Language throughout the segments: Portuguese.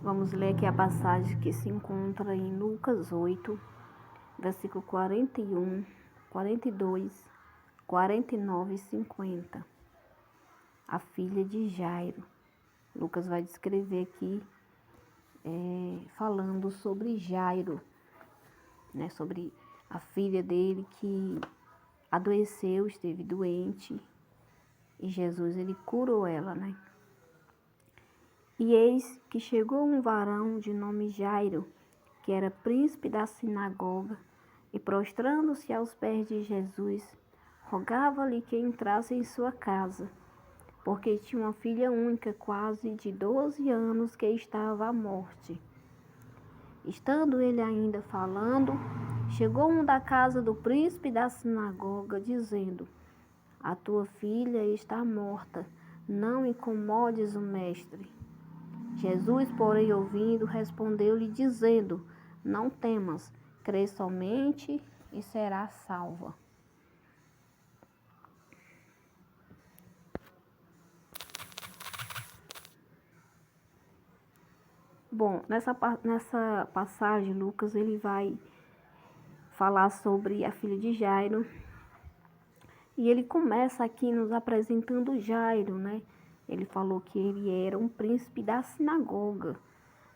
Vamos ler aqui a passagem que se encontra em Lucas 8, versículo 41, 42, 49 e 50. A filha de Jairo. Lucas vai descrever aqui, falando sobre Jairo, né, sobre a filha dele que adoeceu, esteve doente, e Jesus, ele curou ela, né? E eis que chegou um varão de nome Jairo, que era príncipe da sinagoga, e prostrando-se aos pés de Jesus, rogava-lhe que entrasse em sua casa, porque tinha uma filha única, quase de 12 anos, que estava à morte. Estando ele ainda falando, chegou um da casa do príncipe da sinagoga, dizendo: A tua filha está morta, não incomodes o mestre. Jesus, porém, ouvindo, respondeu-lhe, dizendo: Não temas, crê somente e será salva. Bom, nessa passagem, Lucas ele vai falar sobre a filha de Jairo. E ele começa aqui nos apresentando Jairo, né? Ele falou que ele era um príncipe da sinagoga,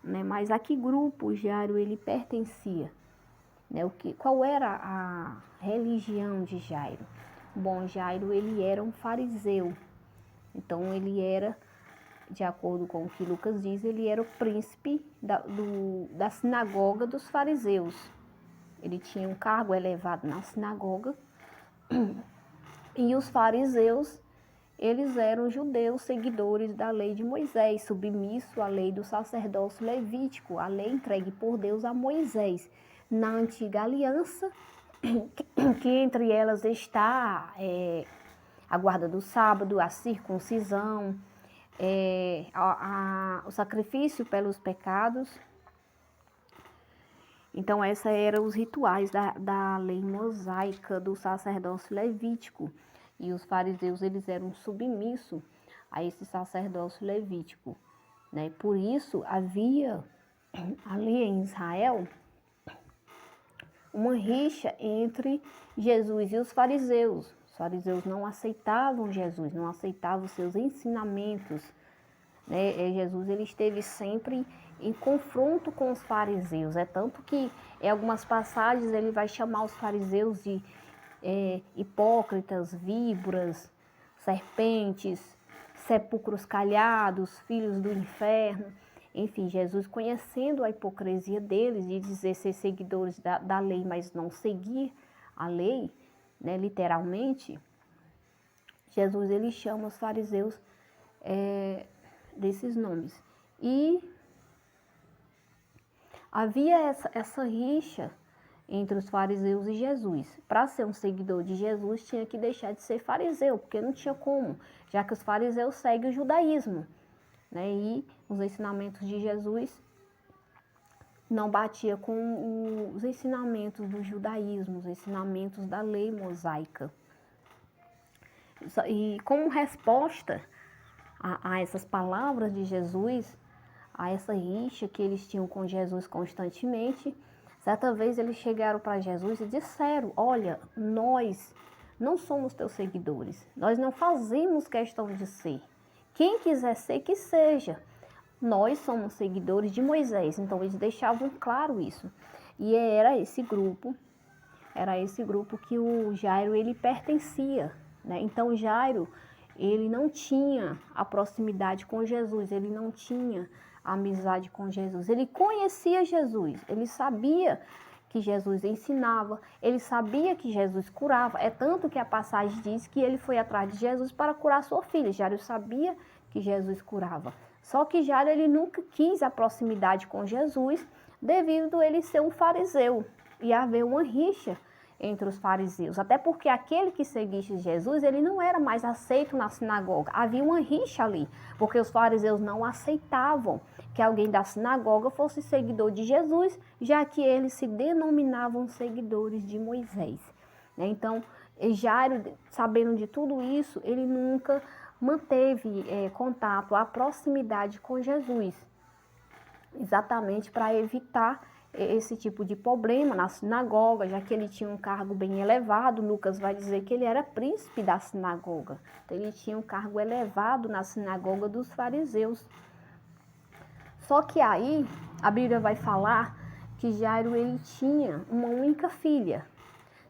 né? Mas a que grupo Jairo ele pertencia? Né? Qual era a religião de Jairo? Bom, Jairo ele era um fariseu. Então ele era, de acordo com o que Lucas diz, ele era o príncipe da sinagoga dos fariseus. Ele tinha um cargo elevado na sinagoga. E os fariseus, eles eram judeus seguidores da lei de Moisés, submisso à lei do sacerdócio levítico, a lei entregue por Deus a Moisés. Na antiga aliança, que entre elas está a guarda do sábado, a circuncisão, o sacrifício pelos pecados. Então, esses eram os rituais da lei mosaica do sacerdócio levítico. E os fariseus, eles eram submissos a esse sacerdócio levítico, né? Por isso, havia ali em Israel uma rixa entre Jesus e os fariseus. Os fariseus não aceitavam Jesus, não aceitavam os seus ensinamentos, né? Jesus ele esteve sempre em confronto com os fariseus. É tanto que em algumas passagens ele vai chamar os fariseus de hipócritas, víboras, serpentes, sepulcros calhados, filhos do inferno. Enfim, Jesus, conhecendo a hipocrisia deles de dizer ser seguidores da lei, mas não seguir a lei, né, literalmente, Jesus ele chama os fariseus desses nomes. E havia essa rixa entre os fariseus e Jesus. Para ser um seguidor de Jesus, tinha que deixar de ser fariseu, porque não tinha como, já que os fariseus seguem o judaísmo, né? E os ensinamentos de Jesus não batia com os ensinamentos do judaísmo, os ensinamentos da lei mosaica. E como resposta a essas palavras de Jesus, a essa rixa que eles tinham com Jesus constantemente, certa vez eles chegaram para Jesus e disseram: Olha, nós não somos teus seguidores, nós não fazemos questão de ser. Quem quiser ser, que seja. Nós somos seguidores de Moisés. Então eles deixavam claro isso. E era esse grupo que o Jairo ele pertencia, né? Então Jairo ele não tinha a proximidade com Jesus, ele não tinha a amizade com Jesus. Ele conhecia Jesus, ele sabia que Jesus ensinava, ele sabia que Jesus curava. É tanto que a passagem diz que ele foi atrás de Jesus para curar sua filha. Jairo sabia que Jesus curava. Só que Jairo ele nunca quis a proximidade com Jesus, devido a ele ser um fariseu e haver uma rixa entre os fariseus. Até porque aquele que seguisse Jesus, ele não era mais aceito na sinagoga. Havia uma rixa ali, porque os fariseus não aceitavam que alguém da sinagoga fosse seguidor de Jesus, já que eles se denominavam seguidores de Moisés. Então, Jairo, sabendo de tudo isso, ele nunca manteve contato, a proximidade com Jesus. exatamente para evitar esse tipo de problema na sinagoga, já que ele tinha um cargo bem elevado. Lucas vai dizer que ele era príncipe da sinagoga, então ele tinha um cargo elevado na sinagoga dos fariseus. Só que aí a Bíblia vai falar que Jairo ele tinha uma única filha,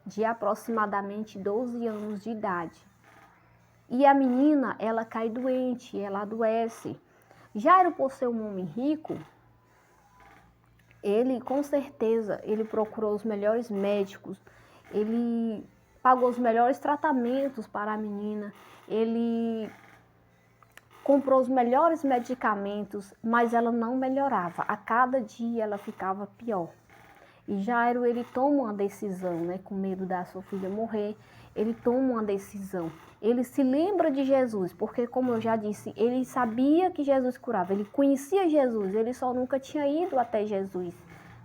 de aproximadamente 12 anos de idade. E a menina, ela cai doente, ela adoece. Jairo, por ser um homem rico, ele, com certeza, ele procurou os melhores médicos, ele pagou os melhores tratamentos para a menina, ele comprou os melhores medicamentos, mas ela não melhorava. A cada dia ela ficava pior. E Jairo, ele toma uma decisão, né, com medo da sua filha morrer, ele toma uma decisão. Ele se lembra de Jesus, porque, como eu já disse, ele sabia que Jesus curava, ele conhecia Jesus, ele só nunca tinha ido até Jesus,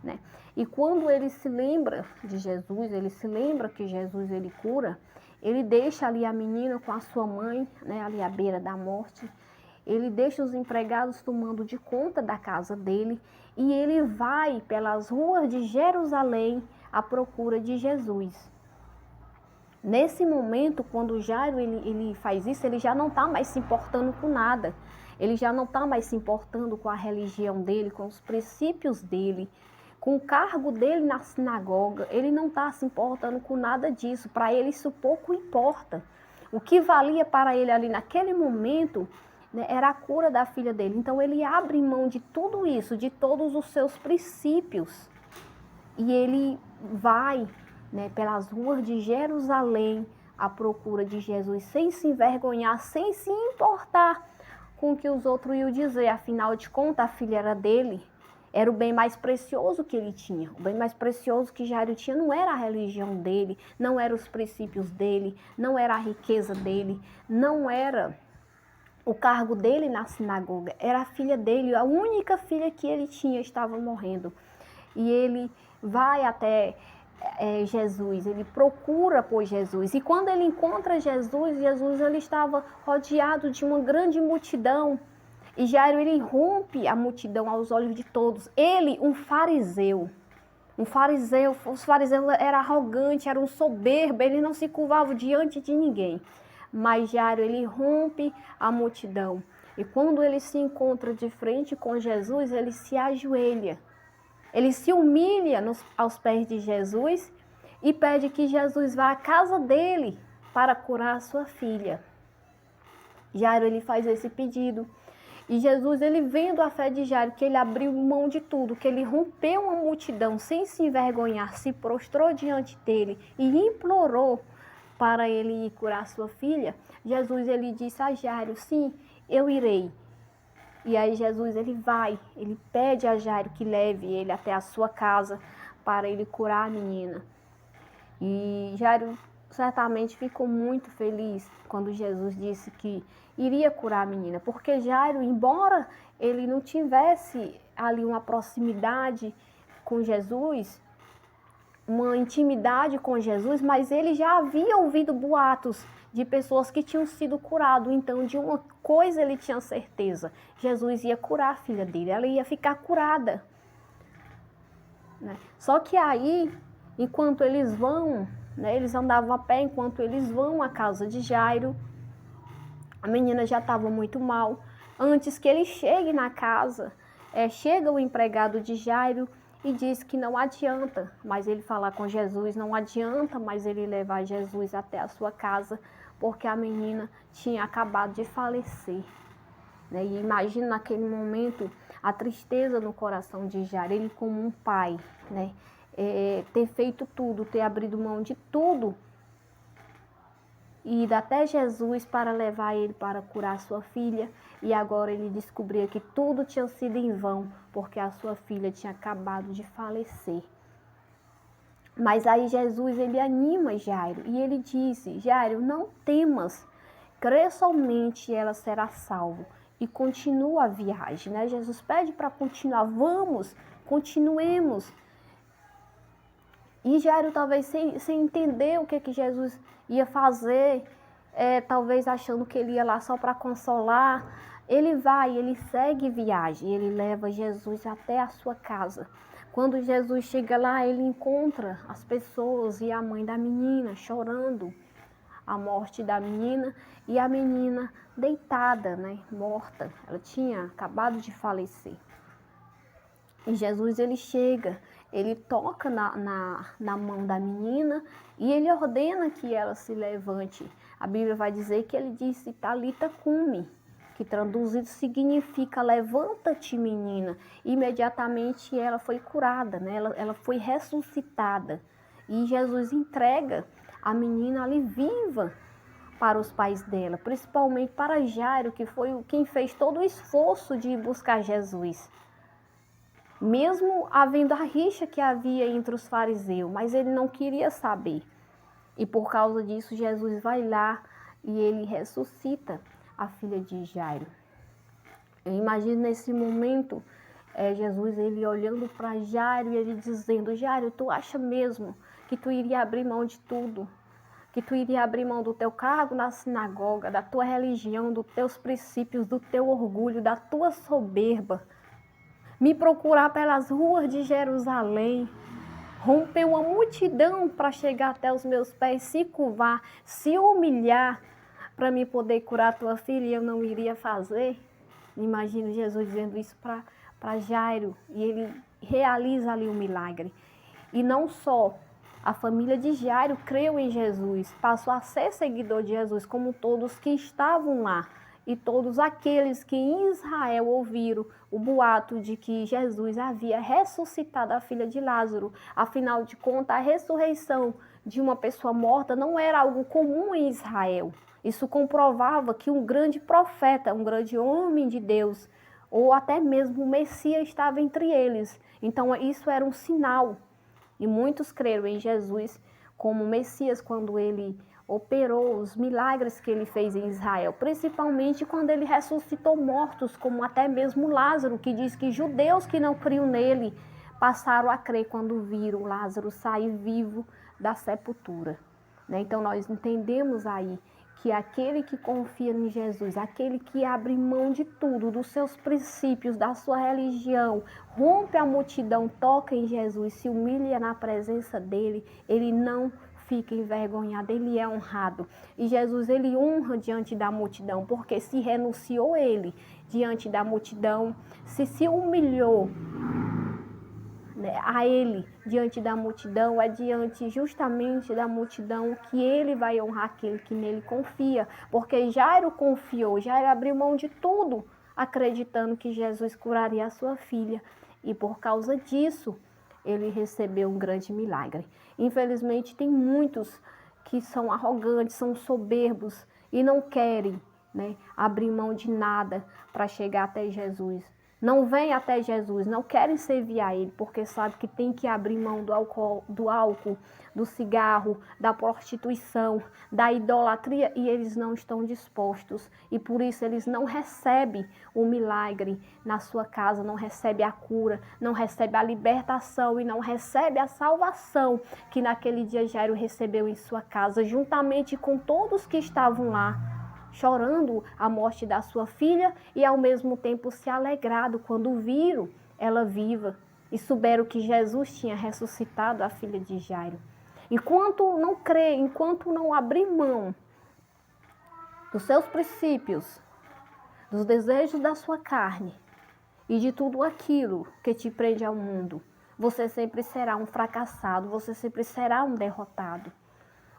né? E quando ele se lembra de Jesus, ele se lembra que Jesus ele cura, ele deixa ali a menina com a sua mãe, né, ali à beira da morte. Ele deixa os empregados tomando de conta da casa dele e ele vai pelas ruas de Jerusalém à procura de Jesus. Nesse momento, quando Jairo ele faz isso, ele já não está mais se importando com nada. Ele já não está mais se importando com a religião dele, com os princípios dele, com o cargo dele na sinagoga. Ele não está se importando com nada disso. Para ele isso pouco importa. O que valia para ele ali naquele momento, né, era a cura da filha dele. Então ele abre mão de tudo isso, de todos os seus princípios. E ele vai, né, pelas ruas de Jerusalém à procura de Jesus, sem se envergonhar, sem se importar com o que os outros iam dizer. Afinal de contas, a filha era dele, era o bem mais precioso que ele tinha. O bem mais precioso que Jairo tinha não era a religião dele, não eram os princípios dele, não era a riqueza dele, não era o cargo dele na sinagoga, era a filha dele, a única filha que ele tinha estava morrendo. E ele vai até Jesus, ele procura por Jesus. E quando ele encontra Jesus, ele estava rodeado de uma grande multidão. E Jairo, ele rompe a multidão aos olhos de todos. Ele, um fariseu, os fariseus eram arrogantes, eram soberbos, eles não se curvavam diante de ninguém. Mas Jairo, ele rompe a multidão. E quando ele se encontra de frente com Jesus, ele se ajoelha. Ele se humilha aos pés de Jesus e pede que Jesus vá à casa dele para curar a sua filha. Jairo, ele faz esse pedido. E Jesus, ele vendo a fé de Jairo, que ele abriu mão de tudo, que ele rompeu uma multidão sem se envergonhar, se prostrou diante dele e implorou para ele ir curar sua filha, Jesus, ele disse a Jairo, sim, eu irei. E aí Jesus, ele vai, ele pede a Jairo que leve ele até a sua casa para ele curar a menina. E Jairo certamente ficou muito feliz quando Jesus disse que iria curar a menina, porque Jairo, embora ele não tivesse ali uma proximidade com Jesus, uma intimidade com Jesus, mas ele já havia ouvido boatos de pessoas que tinham sido curadas. Então, de uma coisa ele tinha certeza: Jesus ia curar a filha dele, ela ia ficar curada, né? Só que aí, enquanto eles vão, né, eles andavam a pé, enquanto eles vão à casa de Jairo, a menina já estava muito mal. Antes que ele chegue na casa, chega o empregado de Jairo e diz que não adianta mais ele falar com Jesus, não adianta mais ele levar Jesus até a sua casa, porque a menina tinha acabado de falecer, né? E imagina naquele momento a tristeza no coração de Jairo, ele como um pai, né? Ter feito tudo, ter abrido mão de tudo e ir até Jesus para levar ele para curar sua filha, e agora ele descobria que tudo tinha sido em vão, porque a sua filha tinha acabado de falecer. Mas aí Jesus, ele anima Jairo, e ele disse, Jairo, não temas, crê somente e ela será salva. E continua a viagem, né? Jesus pede para continuar, vamos, continuemos. E Jairo, talvez sem entender o que Jesus ia fazer, talvez achando que ele ia lá só para consolar, Ele vai, ele segue viagem, ele leva Jesus até a sua casa. Quando Jesus chega lá, ele encontra as pessoas e a mãe da menina chorando a morte da menina e a menina deitada, né, morta. Ela tinha acabado de falecer. E Jesus, ele chega, ele toca na mão da menina e ele ordena que ela se levante. A Bíblia vai dizer que ele disse Talita cumi, que traduzido significa levanta-te, menina. Imediatamente ela foi curada, né? Ela foi ressuscitada. E Jesus entrega a menina ali viva para os pais dela, principalmente para Jairo, que foi quem fez todo o esforço de ir buscar Jesus. Mesmo havendo a rixa que havia entre os fariseus, mas ele não queria saber. E por causa disso, Jesus vai lá e ele ressuscita a filha de Jairo. Eu imagino nesse momento, Jesus ele olhando para Jairo e ele dizendo, Jairo, tu acha mesmo que tu iria abrir mão de tudo? Que tu iria abrir mão do teu cargo na sinagoga, da tua religião, dos teus princípios, do teu orgulho, da tua soberba, me procurar pelas ruas de Jerusalém, romper uma multidão para chegar até os meus pés, se curvar, se humilhar, para me poder curar tua filha, e eu não iria fazer? Imagino Jesus dizendo isso para Jairo, e ele realiza ali um milagre. E não só a família de Jairo creu em Jesus, passou a ser seguidor de Jesus, como todos que estavam lá. E todos aqueles que em Israel ouviram o boato de que Jesus havia ressuscitado a filha de Lázaro. Afinal de contas, a ressurreição de uma pessoa morta não era algo comum em Israel. Isso comprovava que um grande profeta, um grande homem de Deus, ou até mesmo o Messias estava entre eles. Então isso era um sinal. E muitos creram em Jesus como Messias quando ele operou os milagres que ele fez em Israel, principalmente quando ele ressuscitou mortos, como até mesmo Lázaro, que diz que judeus que não criam nele passaram a crer quando viram Lázaro sair vivo da sepultura. Então nós entendemos aí que aquele que confia em Jesus, aquele que abre mão de tudo, dos seus princípios, da sua religião, rompe a multidão, toca em Jesus, se humilha na presença dele, ele não fica envergonhado, ele é honrado. E Jesus, ele honra diante da multidão, porque se renunciou ele diante da multidão, se humilhou a ele diante da multidão, é diante justamente da multidão que ele vai honrar aquele que nele confia, porque Jairo confiou, Jairo abriu mão de tudo, acreditando que Jesus curaria a sua filha, e por causa disso, ele recebeu um grande milagre. Infelizmente, tem muitos que são arrogantes, são soberbos e não querem, abrir mão de nada para chegar até Jesus. Não vêm até Jesus, não querem servir a Ele, porque sabem que tem que abrir mão do álcool, do cigarro, da prostituição, da idolatria, e eles não estão dispostos. E por isso eles não recebem o milagre na sua casa, não recebem a cura, não recebem a libertação e não recebem a salvação que naquele dia Jairo recebeu em sua casa, juntamente com todos que estavam lá, chorando a morte da sua filha e ao mesmo tempo se alegrado quando viram ela viva e souberam que Jesus tinha ressuscitado a filha de Jairo. Enquanto não crê, enquanto não abrir mão dos seus princípios, dos desejos da sua carne e de tudo aquilo que te prende ao mundo, você sempre será um fracassado, você sempre será um derrotado.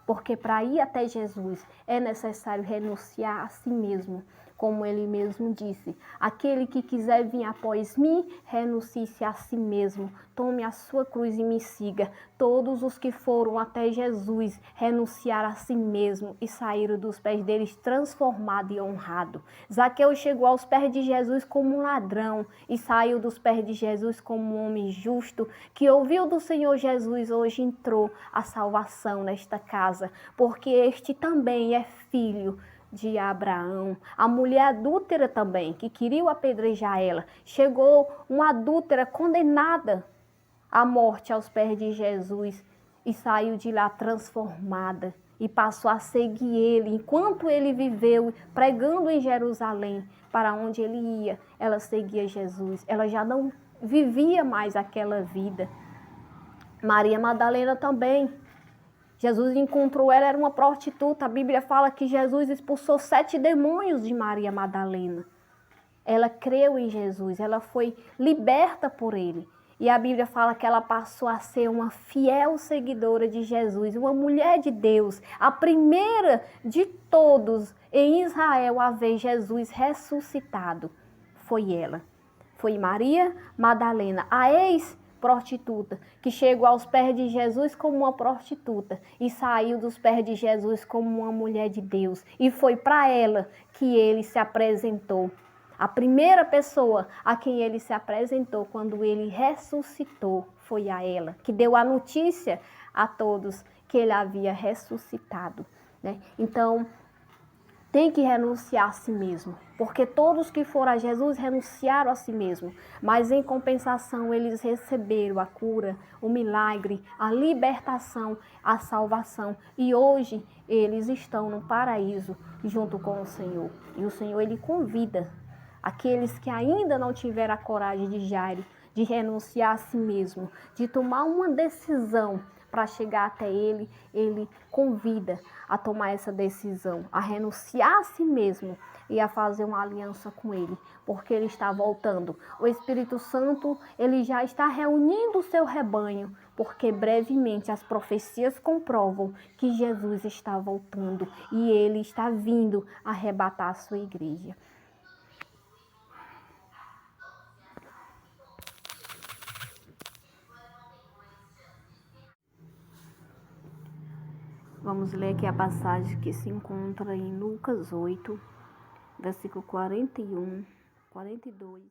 Porque para ir até Jesus é necessário renunciar a si mesmo, como ele mesmo disse. Aquele que quiser vir após mim, renuncie-se a si mesmo, tome a sua cruz e me siga. Todos os que foram até Jesus renunciaram a si mesmo e saíram dos pés deles transformado e honrado. Zaqueu chegou aos pés de Jesus como um ladrão e saiu dos pés de Jesus como um homem justo, que ouviu do Senhor Jesus, hoje entrou a salvação nesta casa, porque este também é filho de Abraão. A mulher adúltera também, que queria apedrejar ela, chegou uma adúltera condenada à morte aos pés de Jesus e saiu de lá transformada e passou a seguir ele, enquanto ele viveu pregando em Jerusalém, para onde ele ia, ela seguia Jesus. Ela já não vivia mais aquela vida. Maria Madalena também. Jesus encontrou ela, era uma prostituta. A Bíblia fala que Jesus expulsou 7 demônios de Maria Madalena. Ela creu em Jesus, ela foi liberta por ele. E a Bíblia fala que ela passou a ser uma fiel seguidora de Jesus, uma mulher de Deus, a primeira de todos em Israel a ver Jesus ressuscitado. Foi ela. Foi Maria Madalena, a ex-prostituta, que chegou aos pés de Jesus como uma prostituta e saiu dos pés de Jesus como uma mulher de Deus. E foi para ela que ele se apresentou. A primeira pessoa a quem ele se apresentou quando ele ressuscitou foi a ela, que deu a notícia a todos que ele havia ressuscitado, né? Então, tem que renunciar a si mesmo, porque todos que foram a Jesus renunciaram a si mesmo, mas em compensação eles receberam a cura, o milagre, a libertação, a salvação, e hoje eles estão no paraíso junto com o Senhor. E o Senhor, ele convida aqueles que ainda não tiveram a coragem de Jairo, de renunciar a si mesmo, de tomar uma decisão para chegar até ele, ele convida a tomar essa decisão, a renunciar a si mesmo e a fazer uma aliança com ele, porque ele está voltando. O Espírito Santo, ele já está reunindo o seu rebanho, porque brevemente as profecias comprovam que Jesus está voltando e ele está vindo arrebatar a sua igreja. Vamos ler aqui a passagem que se encontra em Lucas 8, versículo 41, 42.